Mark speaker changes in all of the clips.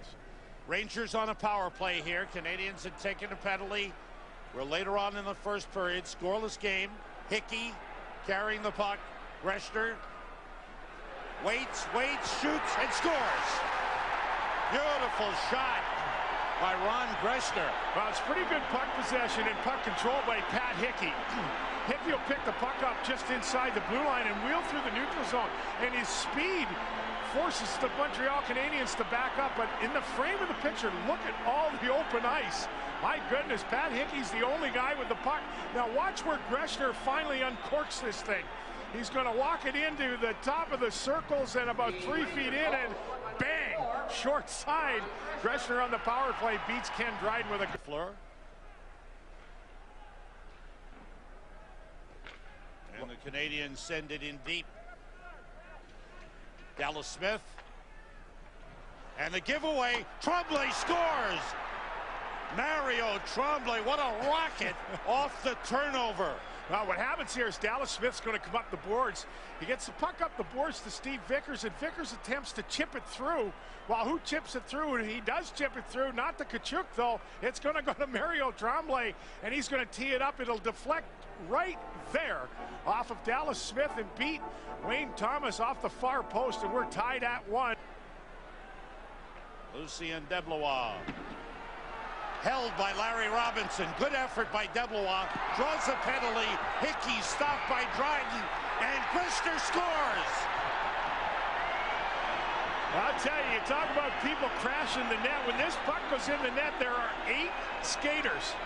Speaker 1: chance.
Speaker 2: Rangers on a power play here. Canadiens had taken a penalty. We're later on in the first period. Scoreless game. Hickey carrying the puck. Greshner waits, shoots, and scores. Beautiful shot by Ron Greshner.
Speaker 1: Well, it's pretty good puck possession and puck control by Pat Hickey. Hickey will pick the puck up just inside the blue line and wheel through the neutral zone. And his speed forces the Montreal Canadiens to back up. But in the frame of the picture, look at all the open ice. My goodness, Pat Hickey's the only guy with the puck. Now watch where Greshner finally uncorks this thing. He's going to walk it into the top of the circles and about 3 feet in, and bang, short side. Greshner on the power play beats Ken Dryden with a
Speaker 2: Fleur. And the Canadiens send it in deep. Dallas Smith. And the giveaway, Tremblay scores! Mario Tremblay, what a rocket off the turnover.
Speaker 1: Well, what happens here is Dallas Smith's going to come up the boards. He gets the puck up the boards to Steve Vickers, and Vickers attempts to chip it through. Well, who chips it through? And he does chip it through, not to Tkachuk, though. It's going to go to Mario Tremblay, and he's going to tee it up. It'll deflect right there off of Dallas Smith and beat Wayne Thomas off the far post, and we're tied at 1.
Speaker 2: Lucien Deblois. Held by Larry Robinson. Good effort by Deblois. Draws a penalty. Hickey stopped by Dryden. And Greshner scores.
Speaker 1: I'll tell you, you talk about people crashing the net. When this puck goes in the net, there are 8 skaters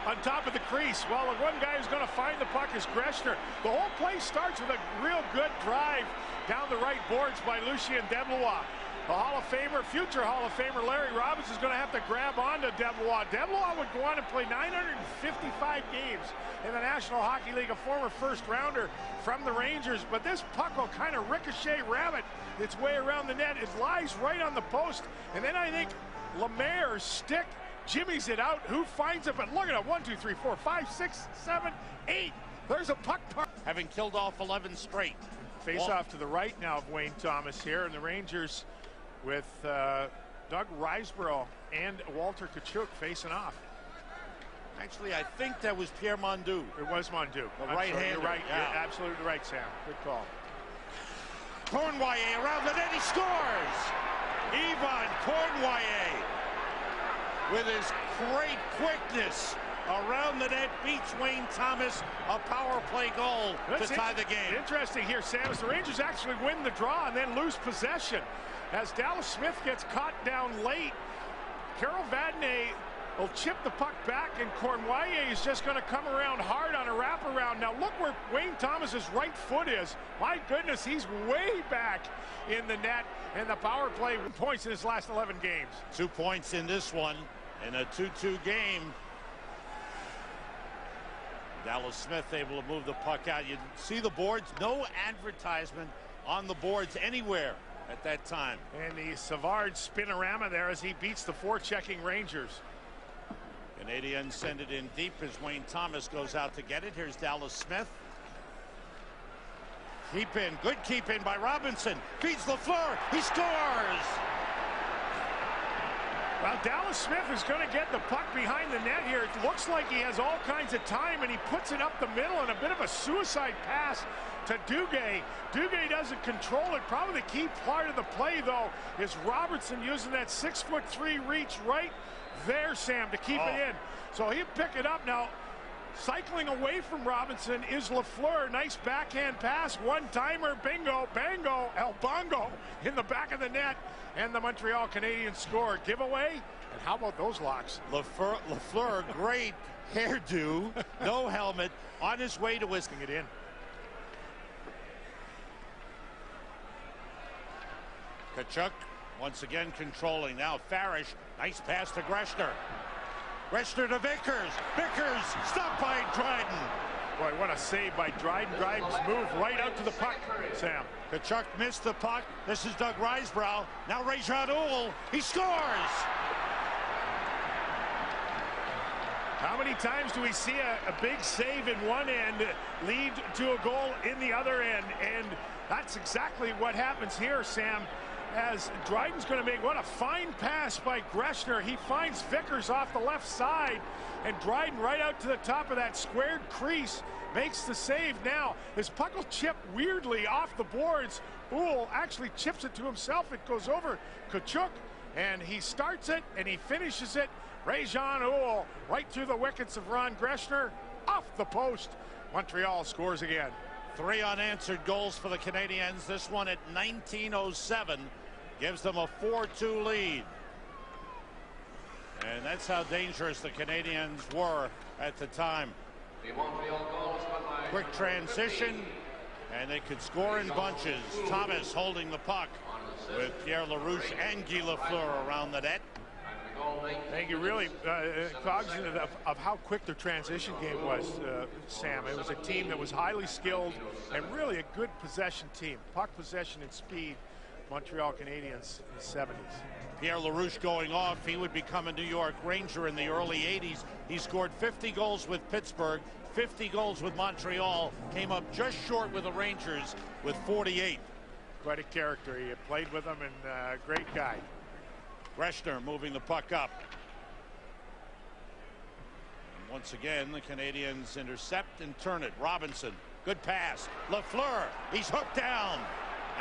Speaker 1: on top of the crease. Well, the one guy who's going to find the puck is Greshner. The whole play starts with a real good drive down the right boards by Lucien Deblois. The Hall of Famer, future Hall of Famer Larry Robinson is going to have to grab onto Deblois. Deblois would go on and play 955 games in the National Hockey League, a former first-rounder from the Rangers. But this puck will kind of ricochet ram it its way around the net. It lies right on the post. And then I think Lemaire's stick jimmies it out. Who finds it? But look at it. 1, 2, 3, 4, 5, 6, 7, 8. There's a puck park.
Speaker 2: Having killed off 11 straight.
Speaker 1: Face off to the right now of Wayne Thomas here. And the Rangers with Doug Riseborough and Walter Tkachuk facing off.
Speaker 2: Actually, I think that was Pierre Mondu.
Speaker 1: It was Mondu.
Speaker 2: The right-hander.
Speaker 1: You're right.
Speaker 2: Yeah.
Speaker 1: You're absolutely right, Sam. Good call.
Speaker 2: Cournoyer around the net. He scores! Yvon Cournoyer, with his great quickness around the net, beats Wayne Thomas. A power play goal to tie the game.
Speaker 1: Interesting here, Sam, as the Rangers actually win the draw and then lose possession. As Dallas Smith gets caught down late, Carol Vadnais will chip the puck back, and Cournoyer is just going to come around hard on a wraparound. Now look where Wayne Thomas's right foot is. My goodness, he's way back in the net, and the power play points in his last 11 games.
Speaker 2: 2 points in this one in a 2-2 game. Dallas Smith able to move the puck out. You see the boards, no advertisement on the boards anywhere at that time.
Speaker 1: And the Savard spinorama there as he beats the forechecking Rangers.
Speaker 2: Canadiens send it in deep as Wayne Thomas goes out to get it. Here's Dallas Smith. Keep in, good keep in by Robinson. Feeds Lafleur, he scores!
Speaker 1: Well, Dallas Smith is going to get the puck behind the net here. It looks like he has all kinds of time, and he puts it up the middle in a bit of a suicide pass to Duguay. Duguay doesn't control it. Probably the key part of the play, though, is Robertson using that 6'3" reach right there, Sam, to keep it in. So he'll pick it up now. Cycling away from Robinson is Lafleur. Nice backhand pass, one-timer, bingo, bango, El Bongo in the back of the net, and the Montreal Canadiens score. Giveaway, and how about those locks?
Speaker 2: Lafleur, great hairdo, no helmet, on his way to whisking it in. Tkachuk once again controlling. Now Farish, nice pass to Greshner. Greshner to Vickers. Vickers stopped by Dryden.
Speaker 1: Boy, what a save by Dryden. Dryden's move right out to the puck, Sam.
Speaker 2: Tkachuk missed the puck. This is Doug Riseborough. Now Rajan Uhl. He scores!
Speaker 1: How many times do we see a big save in one end lead to a goal in the other end? And that's exactly what happens here, Sam. as Dryden's going to make. What a fine pass by Greshner. He finds Vickers off the left side, and Dryden right out to the top of that squared crease makes the save. Now his puck will chip weirdly off the boards. Uhl actually chips it to himself. It goes over Tkachuk, and he starts it and he finishes it. Réjean Uhl right through the wickets of Ron Greshner, off the post. Montreal scores again.
Speaker 2: 3 unanswered goals for the Canadiens. This one at 19:07 gives them a 4-2 lead. And that's how dangerous the Canadiens were at the time. Quick transition, and they could score in bunches. Thomas holding the puck with Pierre LaRouche and Guy Lafleur around the net.
Speaker 1: I think you're really cognizant of how quick their transition game was, Sam. It was a team that was highly skilled and really a good possession team. Puck possession and speed, Montreal Canadiens in the 70s.
Speaker 2: Pierre LaRouche going off. He would become a New York Ranger in the early 80s. He scored 50 goals with Pittsburgh, 50 goals with Montreal, came up just short with the Rangers with 48.
Speaker 1: Quite a character. He had played with them, and great guy.
Speaker 2: Greshner moving the puck up. And once again, the Canadiens intercept and turn it. Robinson, good pass. Lafleur, he's hooked down.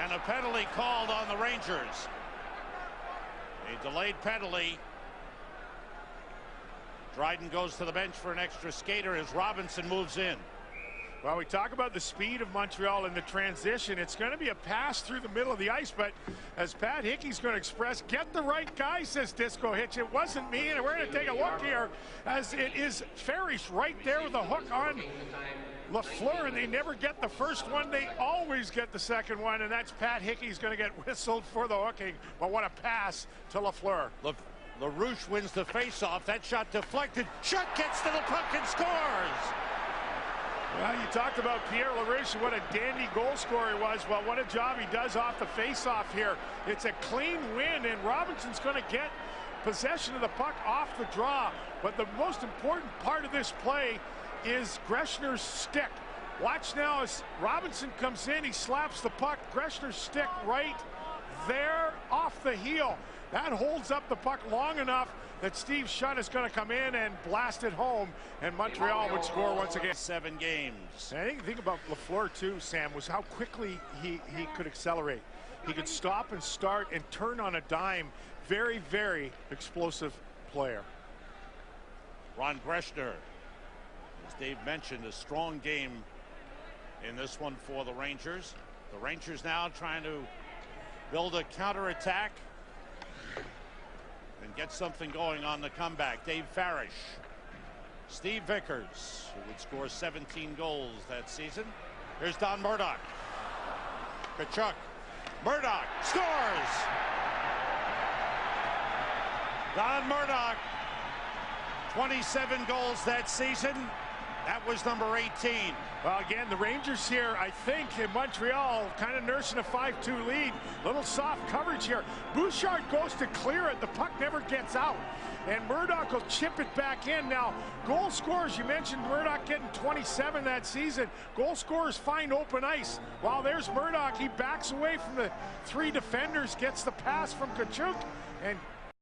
Speaker 2: And a penalty called on the Rangers. A delayed penalty. Dryden goes to the bench for an extra skater as Robinson moves in.
Speaker 1: Well, we talk about the speed of Montreal in the transition. It's going to be a pass through the middle of the ice, but as Pat Hickey's going to express, get the right guy, says Disco Hitch. It wasn't me, and we're going to take a look here as it is Ferris right there with a hook on Lafleur, and they never get the first one. They always get the second one, and that's Pat Hickey's going to get whistled for the hooking. But what a pass to Lafleur.
Speaker 2: LaRouche wins the faceoff. That shot deflected. Shot gets to the puck and scores.
Speaker 1: Well, you talked about Pierre LaRouche, what a dandy goal scorer he was. Well, what a job he does off the face-off here. It's a clean win, and Robinson's going to get possession of the puck off the draw. But the most important part of this play is Greshner's stick. Watch now as Robinson comes in, he slaps the puck. Greshner's stick right there off the heel. That holds up the puck long enough that Steve Shutt is going to come in and blast it home, and Montreal would score once again.
Speaker 2: 7 games.
Speaker 1: And I think the thing about Lafleur too, Sam, was how quickly he could accelerate. He could stop and start and turn on a dime. Very, very explosive player.
Speaker 2: Ron Greshner, as Dave mentioned, a strong game in this one for the Rangers. The Rangers now trying to build a counterattack and get something going on the comeback. Dave Farish, Steve Vickers, who would score 17 goals that season. Here's Don Murdoch. Tkachuk. Murdoch scores. Don Murdoch, 27 goals that season. That was number 18.
Speaker 1: Well, again, the Rangers here, I think, in Montreal, kind of nursing a 5-2 lead. Little soft coverage here. Bouchard goes to clear it. The puck never gets out. And Murdoch will chip it back in. Now, goal scorers, you mentioned Murdoch getting 27 that season. Goal scorers find open ice. While there's Murdoch, he backs away from the 3 defenders, gets the pass from Tkachuk, and